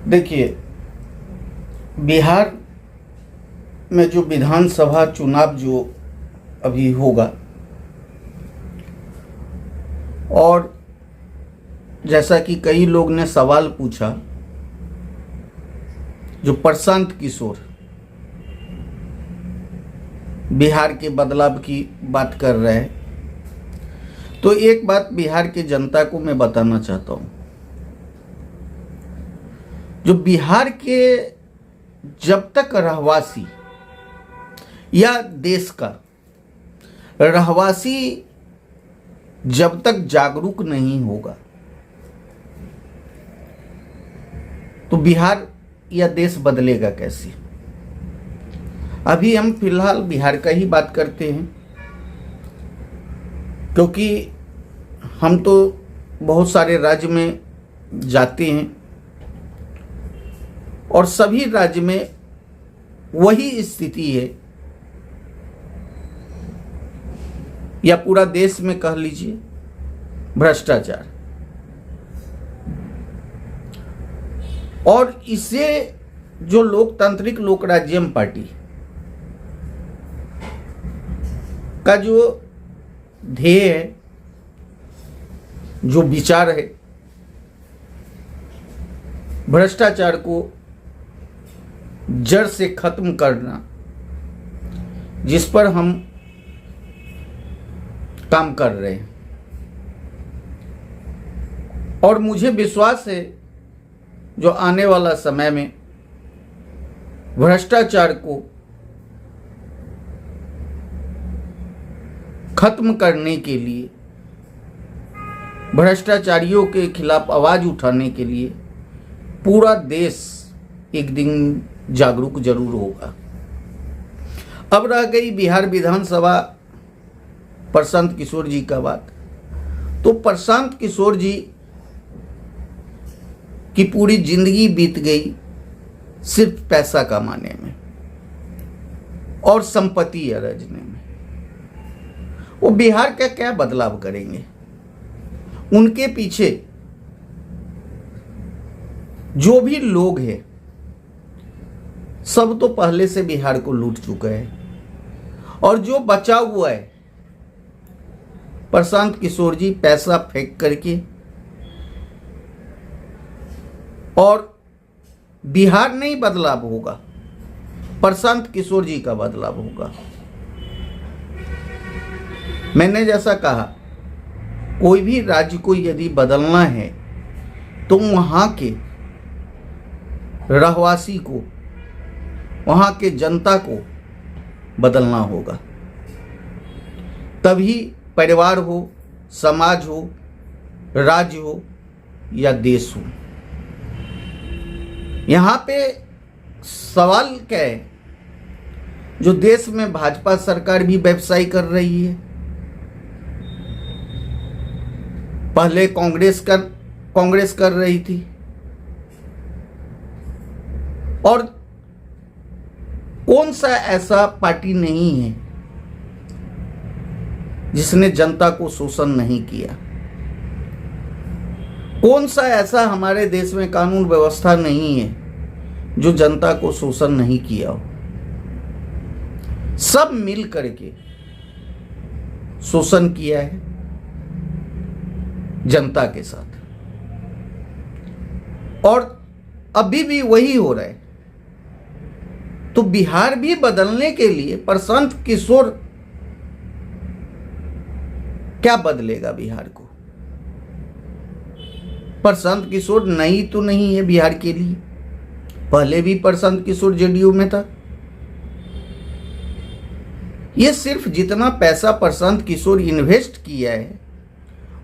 देखिए, बिहार में जो विधानसभा चुनाव जो अभी होगा, और जैसा कि कई लोग ने सवाल पूछा, जो प्रशांत किशोर बिहार के बदलाव की बात कर रहे हैं, तो एक बात बिहार के जनता को मैं बताना चाहता हूं। जो बिहार के जब तक रहवासी या देश का रहवासी जब तक जागरूक नहीं होगा, तो बिहार या देश बदलेगा कैसे। अभी हम फिलहाल बिहार का ही बात करते हैं, क्योंकि हम तो बहुत सारे राज्य में जाते हैं और सभी राज्य में वही स्थिति है, या पूरा देश में कह लीजिए, भ्रष्टाचार। और इसे जो लोकतांत्रिक लोक राज्यम पार्टी का जो ध्येय है, जो विचार है, भ्रष्टाचार को जड़ से खत्म करना, जिस पर हम काम कर रहे हैं। और मुझे विश्वास है जो आने वाला समय में भ्रष्टाचार को खत्म करने के लिए, भ्रष्टाचारियों के खिलाफ आवाज उठाने के लिए पूरा देश एक दिन जागरूक जरूर होगा। अब रह गई बिहार विधानसभा प्रशांत किशोर जी का बात, तो प्रशांत किशोर जी की पूरी जिंदगी बीत गई सिर्फ पैसा कमाने में और संपत्ति अर्जने में। वो बिहार का क्या बदलाव करेंगे? उनके पीछे जो भी लोग हैं, सब तो पहले से बिहार को लूट चुके हैं, और जो बचा हुआ है, प्रशांत किशोर जी पैसा फेंक करके, और बिहार नहीं बदलाव होगा, प्रशांत किशोर जी का बदलाव होगा। मैंने जैसा कहा, कोई भी राज्य को यदि बदलना है तो वहां के रहवासी को, वहां के जनता को बदलना होगा। तभी परिवार हो, समाज हो, राज्य हो या देश हो। यहां पे सवाल क्या है, जो देश में भाजपा सरकार भी व्यवसाय कर रही है, पहले कांग्रेस कर रही थी, और कौन सा ऐसा पार्टी नहीं है जिसने जनता को शोषण नहीं किया। कौन सा ऐसा हमारे देश में कानून व्यवस्था नहीं है जो जनता को शोषण नहीं किया हो। सब मिल करके शोषण किया है जनता के साथ, और अभी भी वही हो रहा है। तो बिहार भी बदलने के लिए प्रशांत किशोर क्या बदलेगा बिहार को? प्रशांत किशोर नई तो नहीं है बिहार के लिए, पहले भी प्रशांत किशोर जेडीयू में था। ये सिर्फ जितना पैसा प्रशांत किशोर इन्वेस्ट किया है,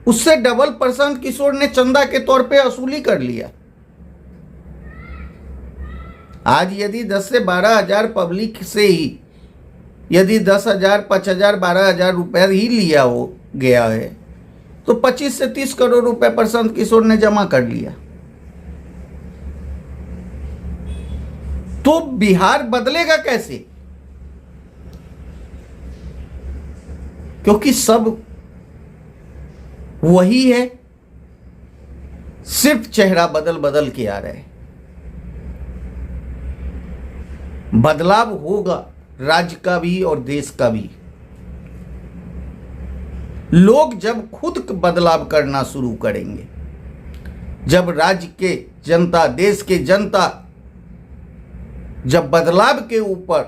उससे डबल प्रशांत किशोर ने चंदा के तौर पे वसूली कर लिया। आज यदि 10 से 12 हजार पब्लिक से ही यदि 10,000, 5,000, 12,000 रुपया ही लिया हो गया है, तो 25 से 30 करोड़ रुपए प्रशांत किशोर ने जमा कर लिया। तो बिहार बदलेगा कैसे? क्योंकि सब वही है, सिर्फ चेहरा बदल बदल के आ रहे हैं। बदलाव होगा, राज्य का भी और देश का भी। लोग जब खुद बदलाव करना शुरू करेंगे, जब राज्य के जनता, देश के जनता जब बदलाव के ऊपर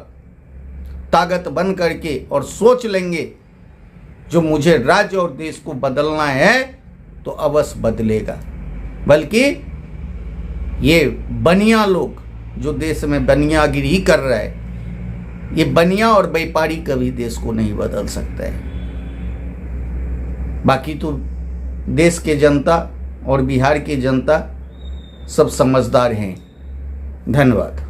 ताकत बन करके और सोच लेंगे जो मुझे राज्य और देश को बदलना है, तो अवश्य बदलेगा। बल्कि ये बनिया लोग जो देश में बनियागिरी कर रहा है, ये बनिया और व्यापारी कभी देश को नहीं बदल सकता है। बाकी तो देश के जनता और बिहार की जनता सब समझदार हैं। धन्यवाद।